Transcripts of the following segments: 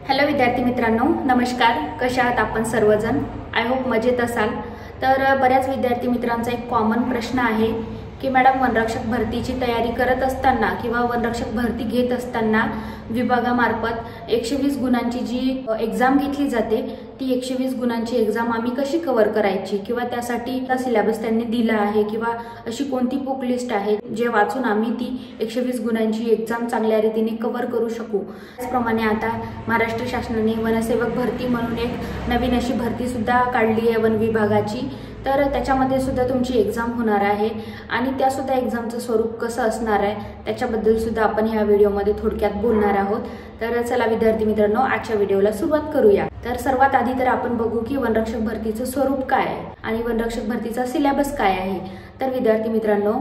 Hello विद्यार्थी मित्रांनो, नमस्कार. कशा आहात आपण सर्वजण? आय होप मजेत असाल. तर बऱ्याच विद्यार्थी मित्रांचा एक कॉमन प्रश्न आहे की मॅडम, वनरक्षक भरतीची तयारी करत असताना किंवा वनरक्षक भरती घेत असताना विभागामार्फत 120 गुणांची जी एक्झाम घेतली जाते ती 120 गुणांची एक्झाम आम्ही कशी कव्हर करायची किंवा त्यासाठी सिलेबस त्यांनी दिला आहे किंवा अशी कोणती बुक लिस्ट आहे जे वाचून आम्ही ती 120 गुणांची एक्झाम चांगल्या रीतीने कव्हर करू शकू. त्याचप्रमाणे आता महाराष्ट्र शासनाने वनसेवक भरती म्हणून एक नवीन अशी भरती सुद्धा काढली आहे वन विभागाची. तर त्याच्यामध्ये सुद्धा तुमची एक्झाम होणार आहे आणि त्या सुद्धा एक्झामचं स्वरूप कसं असणार आहे त्याच्याबद्दल सुद्धा आपण ह्या व्हिडिओमध्ये थोडक्यात बोलणार आहोत. तर चला विद्यार्थी मित्रांनो, आजच्या व्हिडिओला सुरुवात करूया. तर सर्वात आधी तर आपण बघू की वनरक्षक भरतीचं स्वरूप काय आहे आणि वनरक्षक भरतीचा सिलेबस काय आहे. तर विद्यार्थी मित्रांनो,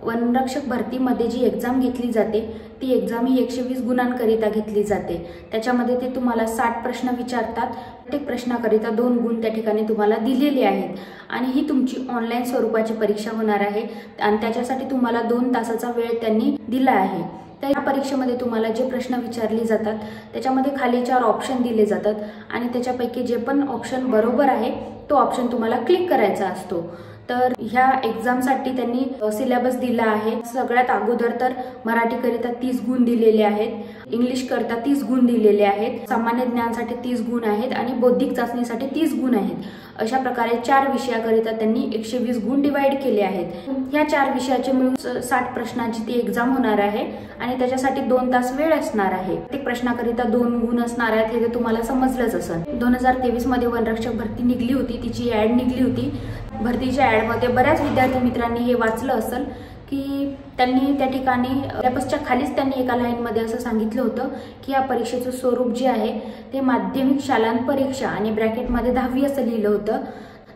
वनरक्षक भरतीमध्ये जी एक्झाम घेतली जाते ती एक्झाम ही 120 गुणांकरिता घेतली जाते. त्याच्यामध्ये ते तुम्हाला 60 प्रश्न विचारतात. प्रत्येक प्रश्नाकरिता 2 गुण त्या ठिकाणी तुम्हाला दिलेले आहेत आणि ही तुमची ऑनलाईन स्वरूपाची परीक्षा होणार आहे आणि त्याच्यासाठी तुम्हाला 2 तासाचा वेळ त्यांनी दिला आहे. तर या परीक्षेमध्ये तुम्हाला जे प्रश्न विचारले जातात त्याच्यामध्ये खाली 4 ऑप्शन दिले जातात आणि त्याच्यापैकी जे पण ऑप्शन बरोबर आहे तो ऑप्शन तुम्हाला क्लिक करायचा असतो. तर ह्या एक्झामसाठी त्यांनी सिलेबस दिला आहे. सगळ्यात अगोदर तर मराठीकरिता 30 गुण दिलेले आहेत, इंग्लिश करता 30 गुण दिलेले आहेत, सामान्य ज्ञानासाठी 30 गुण आहेत आणि बौद्धिक चाचणीसाठी 30 गुण आहेत. अशा प्रकारे 4 विषयाकरिता त्यांनी 120 गुण डिवाइड केले आहेत. ह्या 4 विषयाचे मिळून 60 प्रश्नांची ती एक्झाम होणार आहे आणि त्याच्यासाठी 2 तास वेळ असणार आहे. प्रत्येक प्रश्नाकरिता 2 गुण असणार आहेत हे तुम्हाला समजलंच असेल. 2023 मध्ये वनरक्षक भरती निघली होती, तिची ऍड निघली होती. भरतीच्या ऍडमध्ये बऱ्याच विद्यार्थी मित्रांनी हे वाचलं असेल की त्यांनी त्या ठिकाणी सिलेबसच्या खालीच त्यांनी एका लाईनमध्ये असं सांगितलं होतं की या परीक्षेचं स्वरूप जे आहे ते माध्यमिक शालांत परीक्षा आणि ब्रॅकेटमध्ये 10वी असं लिहिलं होतं.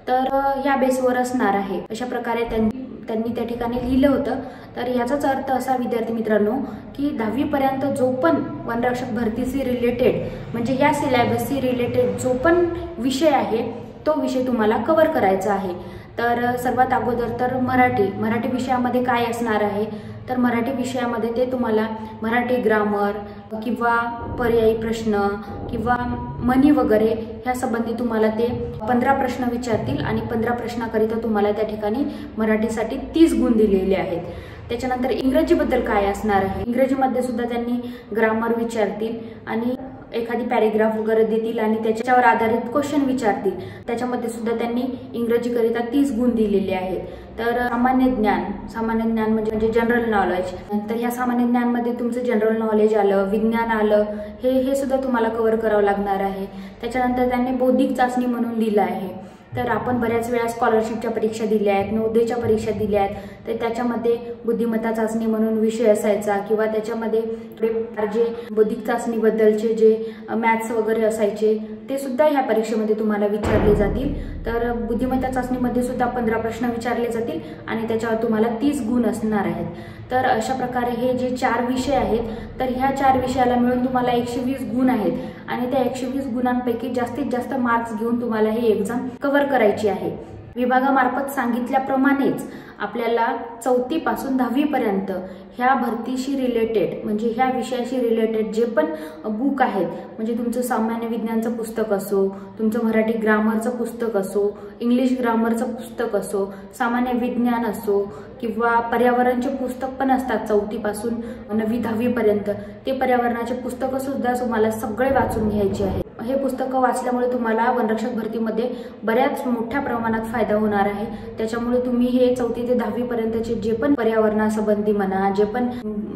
तर ह्या बेसवर असणार आहे अशा प्रकारे त्यांनी त्या ठिकाणी लिहिलं होतं. तर याचाच अर्थ असा विद्यार्थी मित्रांनो की 10वी पर्यंत जो पण वनरक्षक भरतीशी रिलेटेड म्हणजे ह्या सिलेबसशी रिलेटेड जो पण विषय आहे तो विषय तुम्हाला कव्हर करायचा आहे. तर सर्वात अगोदर तर मराठी विषयामध्ये काय असणार आहे तर मराठी विषयामध्ये ते तुम्हाला मराठी ग्रामर किंवा पर्यायी प्रश्न किंवा म्हणी वगैरे ह्या संबंधी तुम्हाला ते 15 प्रश्न विचारतील आणि 15 प्रश्नाकरिता तुम्हाला त्या ठिकाणी मराठीसाठी 30 गुण दिलेले आहेत. त्याच्यानंतर इंग्रजीबद्दल काय असणार आहे, इंग्रजीमध्ये सुद्धा त्यांनी ग्रामर विचारतील आणि एखादी पॅरेग्राफ वगैरे देतील आणि त्याच्यावर आधारित क्वेश्चन विचारतील. त्याच्यामध्ये सुद्धा त्यांनी इंग्रजीकरिता 30 गुण दिलेले आहेत. तर सामान्य ज्ञान म्हणजे जनरल नॉलेज. तर ह्या सामान्य ज्ञानमध्ये तुमचं जनरल नॉलेज आलं, विज्ञान आलं, हे सुद्धा तुम्हाला कव्हर करावं लागणार आहे. त्याच्यानंतर त्यांनी बौद्धिक चाचणी म्हणून दिलं आहे. तर आपण बऱ्याच वेळा स्कॉलरशिपच्या परीक्षा दिल्या आहेत, नवोदयच्या परीक्षा दिल्या आहेत. तर त्याच्यामध्ये बुद्धिमत्ता चाचणी म्हणून विषय असायचा किंवा त्याच्यामध्ये जे बौद्धिक चाचणीबद्दलचे जे मॅथ्स वगैरे असायचे ते सुद्धा ह्या परीक्षेमध्ये तुम्हाला विचारले जातील. तर बुद्धिमत्ता चाचणीमध्ये सुद्धा 15 प्रश्न विचारले जातील आणि त्याच्यावर तुम्हाला 30 गुण असणार आहेत. तर अशा प्रकारे हे जे 4 विषय आहेत तर ह्या 4 विषयाला मिळून तुम्हाला 120 गुण आहेत आणि त्या 120 गुणांपैकी जास्तीत जास्त मार्क्स घेऊन तुम्हाला ही एक्झाम कव्हर करायची आहे. विभागामार्फत सांगितल्याप्रमाणेच आपल्याला 4थी पासून 10वी पर्यंत ह्या भरतीशी रिलेटेड म्हणजे ह्या विषयाशी रिलेटेड जे पण बुक आहेत म्हणजे तुमचं सामान्य विज्ञानचं पुस्तक असो, तुमचं मराठी ग्रामरचं पुस्तक असो, इंग्लिश ग्रामरचं पुस्तक असो, सामान्य विज्ञान असो किंवा पर्यावरणचे पुस्तक पण असतात 4थी पासून 9वी 10वी पर्यंत, ते पर्यावरणाचे पुस्तकं सुद्धा तुम्हाला सगळे वाचून घ्यायचे आहे. हे पुस्तकं वाचल्यामुळे तुम्हाला वनरक्षक भरतीमध्ये बऱ्याच मोठ्या प्रमाणात फायदा होणार आहे. त्याच्यामुळे तुम्ही हे 4थी ते 10वी पर्यंतचे जे पण पर्यावरणासंबंधी म्हणा, जे पण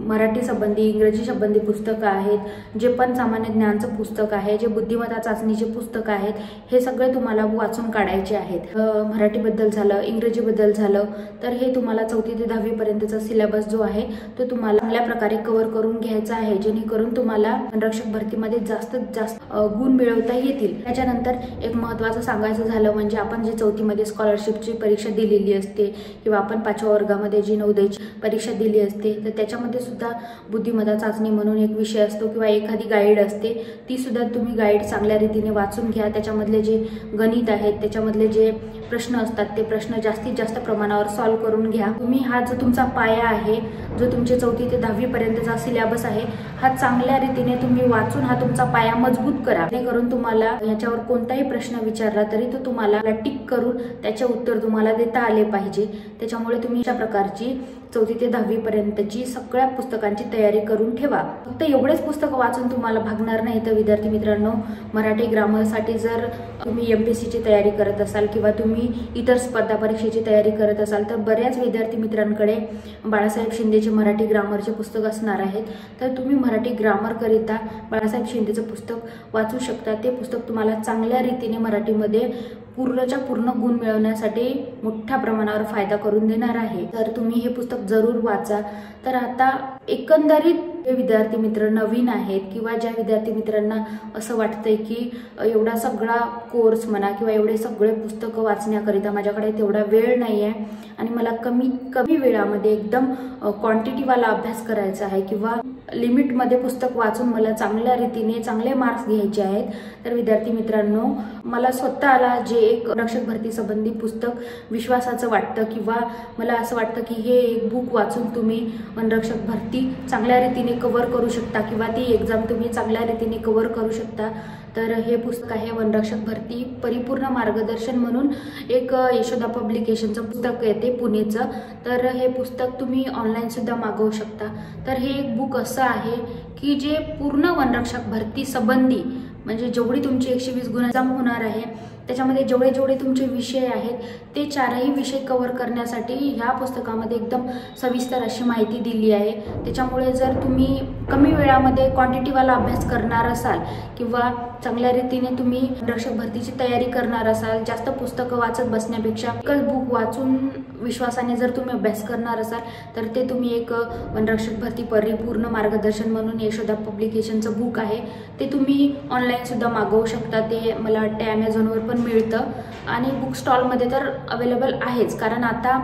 मराठी संबंधी इंग्रजी संबंधी पुस्तकं आहेत, जे पण सामान्य ज्ञानचं पुस्तक आहे, जे बुद्धिमत्ता चाचणीचे पुस्तकं आहेत, हे सगळे तुम्हाला वाचून काढायचे आहेत. मराठीबद्दल झालं, इंग्रजीबद्दल झालं, तर हे तुम्हाला 4थी ते 10वी पर्यंतचा सिलेबस जो आहे तो तुम्हाला चांगल्या प्रकारे कव्हर करून घ्यायचा आहे जेणेकरून तुम्हाला वनरक्षक भरतीमध्ये जास्तीत जास्त गुण मिळवता येतील. त्याच्यानंतर एक महत्त्वाचं सांगायचं झालं म्हणजे आपण जे 4थी मध्ये स्कॉलरशिपची परीक्षा दिलेली असते किंवा आपण 5व्या वर्गामध्ये जी नवोदयची परीक्षा दिली असते तर त्याच्यामध्ये सुद्धा बुद्धिमत्ता चाचणी म्हणून एक विषय असतो किंवा एखादी गाईड असते, ती सुद्धा तुम्ही गाईड चांगल्या रीतीने वाचून घ्या. त्याच्यामधले जे गणित आहेत त्याच्यामधले जे प्रश्न असतात ते प्रश्न जास्तीत जास्त प्रमाणावर सॉल्व्ह करून घ्या. तुम्ही हा जो तुमचा पाया आहे, जो तुमचे 4थी ते 10वी पर्यंतचा सिलेबस आहे, हा चांगल्या रीतीने तुम्ही वाचून हा तुमचा पाया मजबूत करा, जेणेकरून तुम्हाला याच्यावर कोणताही प्रश्न विचारला तरी तो तुम्हाला टिक करून त्याचे उत्तर तुम्हाला देता आले पाहिजे। त्याच्यामुळे तुम्ही अशा प्रकारची 4थी ते 10वी पर्यंतची सगळ्या पुस्तकांची तयारी करून ठेवा। फक्त एवढेच पुस्तक वाचून तुम्हाला भागणार नाही तर विद्यार्थी मित्रांनो, मराठी ग्रामरसाठी जर तुम्ही MPSCची तयारी करत असाल किंवा तुम्ही इतर स्पर्धा परीक्षेची तयारी करत असाल तर बऱ्याच विद्यार्थी मित्रांकडे बाळासाहेब शिंदेचे मराठी ग्रामरचे पुस्तक असणार आहेत। तर तुम्ही मराठी ग्रामर करिता बाळासाहेब शिंदेचं पुस्तक वाचू शकता। ते पुस्तक तुम्हाला चांगल्या रीतीने मराठीमध्ये पूर्णच्या पूर्ण गुण मिळवण्यासाठी मोठ्या प्रमाणावर फायदा करून देणार आहे। तर तुम्ही हे पुस्तक जरूर वाचा। तर आता एकंदरीत जे विद्यार्थी मित्र नवीन आहेत किंवा ज्या विद्यार्थी मित्रांना असं वाटतंय की एवढा सगळा कोर्स म्हणा किंवा एवढे सगळे पुस्तकं वाचण्याकरिता माझ्याकडे तेवढा वेळ नाही आहे आणि मला कमी वेळामध्ये एकदम क्वांटिटीवाला अभ्यास करायचा आहे किंवा लिमिटमध्ये पुस्तक वाचून मला चांगल्या रीतीने चांगले मार्क्स घ्यायचे आहेत, तर विद्यार्थी मित्रांनो, मला स्वतःला जे एक रक्षक भरती संबंधी पुस्तक विश्वासाचं वाटतं किंवा मला असं वाटतं की हे एक बुक वाचून तुम्ही वनरक्षक भरती चांगल्या रीतीने कव्हर करू शकता किंवा ती एक्झाम तुम्ही चांगल्या रीतीने कव्हर करू शकता, तर हे पुस्तक आहे वनरक्षक भरती परिपूर्ण मार्गदर्शन म्हणून एक यशोदा पब्लिकेशनचं पुस्तक येते पुणेचं। तर हे पुस्तक तुम्ही ऑनलाईन सुद्धा मागवू शकता। तर हे एक बुक असं आहे की जे पूर्ण वनरक्षक भरती संबंधी म्हणजे जेवढी तुमची 120 गुण एक्झाम होणार आहे त्याच्यामध्ये जेवढे तुमचे विषय आहेत ते 4ही विषय कव्हर करण्यासाठी ह्या पुस्तकामध्ये एकदम सविस्तर अशी माहिती दिली आहे। त्याच्यामुळे जर तुम्ही कमी वेळामध्ये क्वांटिटीवाला अभ्यास करणार असाल किंवा चांगल्या रीतीने तुम्ही रक्षक भरतीची तयारी करणार असाल, जास्त पुस्तकं वाचत बसण्यापेक्षा एकच बुक वाचून विश्वासाने जर तुम्ही अभ्यास करणार असाल तर ते तुम्ही एक वनरक्षक भरती परिपूर्ण मार्गदर्शन म्हणून यशोदा पब्लिकेशनचं बुक आहे, ते तुम्ही ऑनलाईन सुद्धा मागवू शकता। ते मला वाटते Amazonवर पण मिळतं आणि बुक स्टॉलमध्ये तर अवेलेबल आहेच, कारण आता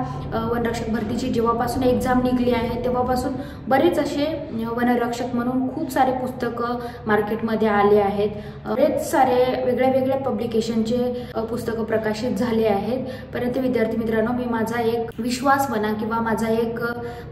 वनरक्षक भरतीची जेव्हापासून एक्झाम निघली आहे तेव्हापासून बरेच असे वनरक्षक म्हणून खूप सारे पुस्तकं मार्केटमध्ये आले आहेत। बरेच सारे वेगळ्या पब्लिकेशनचे पुस्तकं प्रकाशित झाले आहेत। परंतु विद्यार्थी मित्रांनो, मी माझा एक विश्वास म्हणा किंवा माझा एक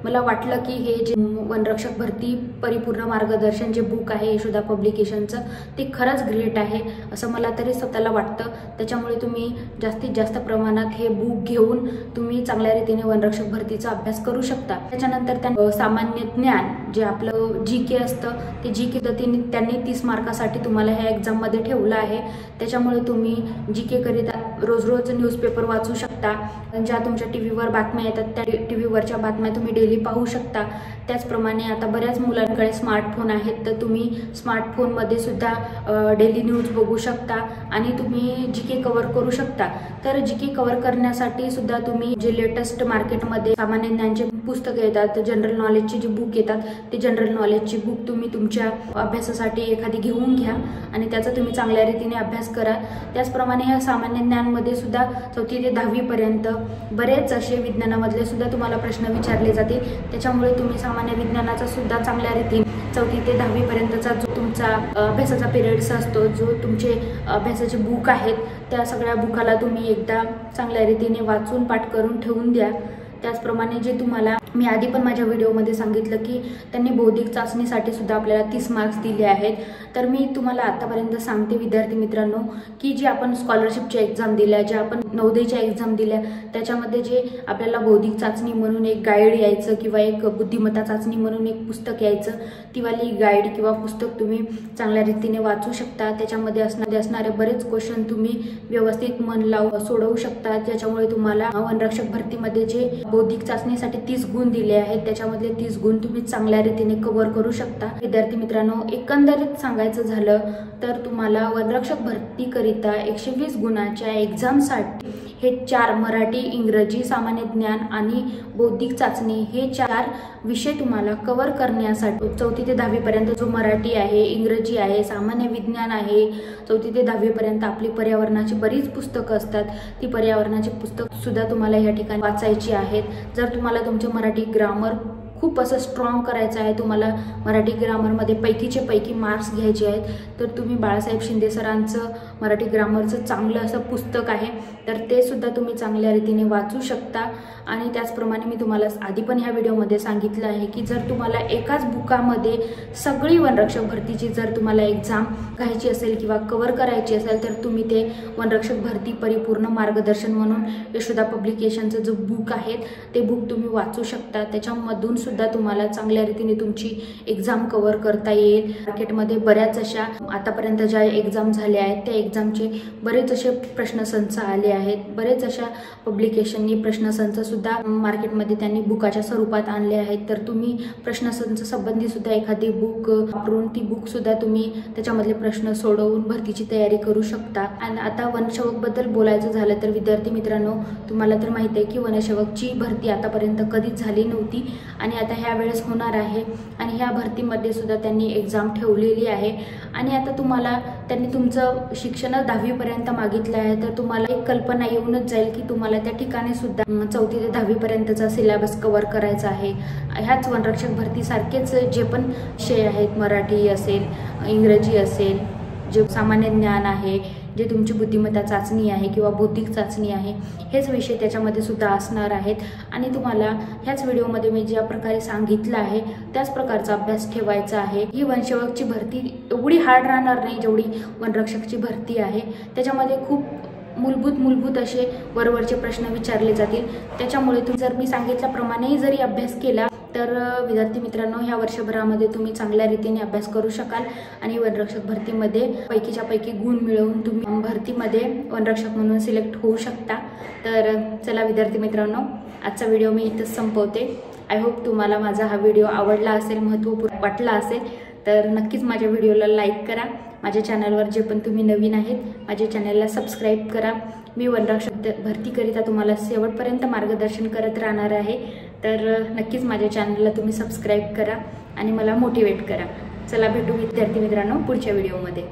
मला वाटलं की हे जे वनरक्षक भरती परिपूर्ण मार्गदर्शन जे बुक आहे यशोदा पब्लिकेशनचं ते खरंच ग्रेट आहे असं मला तरी स्वतःला वाटतं। त्याच्यामुळे तुम्ही जास्तीत जास्त प्रमाणात हे बुक घेऊन तुम्ही चांगल्या रीतीने वनरक्षक भरतीचा अभ्यास करू शकता। त्याच्यानंतर सामान्य ज्ञान जे आपलं GK असतं ते GK त्यांनी 30 मार्कासाठी तुम्हाला ह्या एक्झाम मध्ये ठेवलं आहे। त्याच्यामुळे तुम्ही GK करिता रोज न्यूजपेपर वाचू शकता, ज्या तुमच्या टीव्हीवर बातम्या येतात त्या टीव्हीवरच्या बातम्या तुम्ही डेली पाहू शकता। त्याचप्रमाणे आता बऱ्याच मुलांकडे स्मार्टफोन आहेत, तर तुम्ही स्मार्टफोनमध्ये सुद्धा डेली न्यूज बघू शकता आणि तुम्ही GK कव्हर करू शकता। तर GK कव्हर करण्यासाठी सुद्धा तुम्ही जे लेटेस्ट मार्केटमध्ये सामान्य ज्ञानचे पुस्तक येतात, जनरल नॉलेजची जी बुक येतात ते जनरल नॉलेजची बुक तुम्ही तुमच्या अभ्यासासाठी एखादी घेऊन घ्या आणि त्याचा तुम्ही चांगल्या रीतीने अभ्यास करा। त्याचप्रमाणे ह्या सामान्य ज्ञानमध्ये सुद्धा 4थी ते 10वी पर्यंत बरेच असे विज्ञानामधले सुद्धा तुम्हाला प्रश्न विचारले जातील। त्याच्यामुळे तुम्ही सामान्य विज्ञानाचा सुद्धा चांगल्या रीतीने 4थी ते 10वी पर्यंतचा जो तुमचा अभ्यासाचा पिरियड्स असतो, जो तुमचे अभ्यासाचे बुक आहेत त्या सगळ्या बुकाला तुम्ही एकदा चांगल्या रीतीने वाचून पाठ करून ठेवून द्या। त्याचप्रमाणे जे तुम्हाला मी आधी पण माझ्या व्हिडिओमध्ये सांगितलं की त्यांनी बौद्धिक चाचणीसाठी सुद्धा आपल्याला 30 मार्क्स दिले आहेत। तर मी तुम्हाला आतापर्यंत सांगते विद्यार्थी मित्रांनो की जे आपण स्कॉलरशिपच्या एक्झाम दिल्या, ज्या आपण नवोदयच्या एक्झाम दिल्या, त्याच्यामध्ये जे आपल्याला बौद्धिक चाचणी म्हणून एक गाईड यायचं किंवा एक बुद्धिमत्ता चाचणी म्हणून एक पुस्तक यायचं, तीवाली गाईड किंवा पुस्तक तुम्ही चांगल्या रीतीने वाचू शकता। त्याच्यामध्ये असणारे बरेच क्वेश्चन तुम्ही व्यवस्थित मन लावून सोडवू शकता, ज्याच्यामुळे तुम्हाला वनरक्षक भरतीमध्ये जे बौद्धिक चाचणीसाठी 30 गुण दिले आहेत त्याच्यामधले 30 गुण तुम्ही चांगल्या रीतीने कव्हर करू शकता। विद्यार्थी मित्रांनो, एकंदरीत सांगायचं झालं तर तुम्हाला वनरक्षक भरती करिता 120 गुणाच्या एक्झामसाठी हे 4 मराठी, इंग्रजी, सामान्य ज्ञान आणि बौद्धिक चाचणी हे 4 विषय तुम्हाला कव्हर करण्यासाठी 4थी ते 10वी पर्यंत जो मराठी आहे, इंग्रजी आहे, सामान्य विज्ञान आहे, 4थी ते 10वी पर्यंत आपली पर्यावरणाची बरीच पुस्तकं असतात, ती पर्यावरणाची पुस्तक सुद्धा तुम्हाला या ठिकाणी वाचायची आहेत। जर तुम्हाला तुमचे मराठी ग्रामर खूप असं स्ट्रॉंग करायचं आहे, तुम्हाला मराठी ग्रामरमध्ये पैकीचे पैकी मार्क्स घ्यायचे आहेत, तर तुम्ही बाळासाहेब शिंदे सरांचं मराठी ग्रामरचं चांगलं असं पुस्तक आहे, तर ते सुद्धा तुम्ही चांगल्या रीतीने वाचू शकता। आणि त्याचप्रमाणे मी तुम्हाला आधी पण ह्या व्हिडिओमध्ये सांगितलं आहे की जर तुम्हाला एकाच बुकामध्ये सगळी वनरक्षक भरतीची जर तुम्हाला एक्झाम घ्यायची असेल किंवा कव्हर करायची असेल तर तुम्ही ते वनरक्षक भरती परिपूर्ण मार्गदर्शन म्हणून यशोदा पब्लिकेशनचं जो बुक आहे ते बुक तुम्ही वाचू शकता। त्याच्यामधून सुद्धा तुम्हाला चांगल्या रीतीने तुमची एक्झाम कव्हर करता येईल। मार्केटमध्ये बऱ्याच अशा आतापर्यंत ज्या एक्झाम झाल्या आहेत त्या एक्झामचे बरेच असे प्रश्नसंच आले आहेत, बरेच अशा पब्लिकेशननी प्रश्नसंच सुद्धा मार्केटमध्ये त्यांनी बुकाच्या स्वरूपात आणले आहेत, तर तुम्ही प्रश्नसंच संबंधी सुद्धा एखादी बुक वापरून ती बुक सुद्धा तुम्ही त्याच्यामधले प्रश्न सोडवून भरतीची तयारी करू शकता। आणि आता वनसेवक बद्दल बोलायचं झालं तर विद्यार्थी मित्रांनो, तुम्हाला तर माहिती आहे की वनसेवकची भरती आतापर्यंत कधीच झाली नव्हती आणि आता ह्या वेळेस होणार आहे आणि ह्या भरतीमध्ये सुद्धा त्यांनी एक्झाम ठेवलेली आहे। आणि आता तुम्हाला त्यांनी तुमचं शिक्षण 10वी पर्यंत मागितलं आहे, तर तुम्हाला एक कल्पना येऊनच जाईल की तुम्हाला त्या ठिकाणी सुद्धा 4थी ते 10वी पर्यंतचा सिलेबस कव्हर करायचा आहे। ह्याच वनरक्षक भरतीसारखेच जे पण विषय आहेत, मराठी असेल, इंग्रजी असेल, जे सामान्य ज्ञान आहे, जे तुमची बुद्धिमत्ता चाचणी आहे किंवा बौद्धिक चाचणी आहे, हेच विषय त्याच्यामध्ये सुद्धा असणार आहेत। आणि तुम्हाला ह्याच व्हिडिओमध्ये मी ज्या प्रकारे सांगितलं आहे त्याच प्रकारचा अभ्यास ठेवायचा आहे। ही वनसेवकची भरती एवढी हार्ड राहणार नाही जेवढी वनरक्षकची भरती आहे, त्याच्यामध्ये खूप मूलभूत असे वरवरचे प्रश्न विचारले जातील। त्याच्यामुळे तुम्ही जर मी सांगितल्याप्रमाणे जरी अभ्यास केला तर विद्यार्थी मित्रांनो ह्या वर्षभरामध्ये तुम्ही चांगल्या रीतीने अभ्यास करू शकाल आणि वनरक्षक भरतीमध्ये पैकीच्या पैकी गुण मिळवून तुम्ही भरतीमध्ये वनरक्षक म्हणून सिलेक्ट होऊ शकता। तर चला विद्यार्थी मित्रांनो, आजचा व्हिडिओ मी इथंच संपवते। आय होप तुम्हाला माझा हा व्हिडिओ आवडला असेल, महत्त्वपूर्ण वाटला असेल, तर नक्कीच माझ्या व्हिडिओला लाईक करा। माझ्या चॅनलवर जे पण तुम्ही नवीन आहेत माझ्या चॅनलला सबस्क्राईब करा। मी वनरक्षक भरतीकरिता तुम्हाला शेवटपर्यंत मार्गदर्शन करत राहणार आहे, तर नक्कीच माझ्या चॅनलला तुम्ही सबस्क्राईब करा आणि मला मोटिवेट करा। चला भेटू विद्यार्थी मित्रांनो पुढच्या व्हिडिओमध्ये।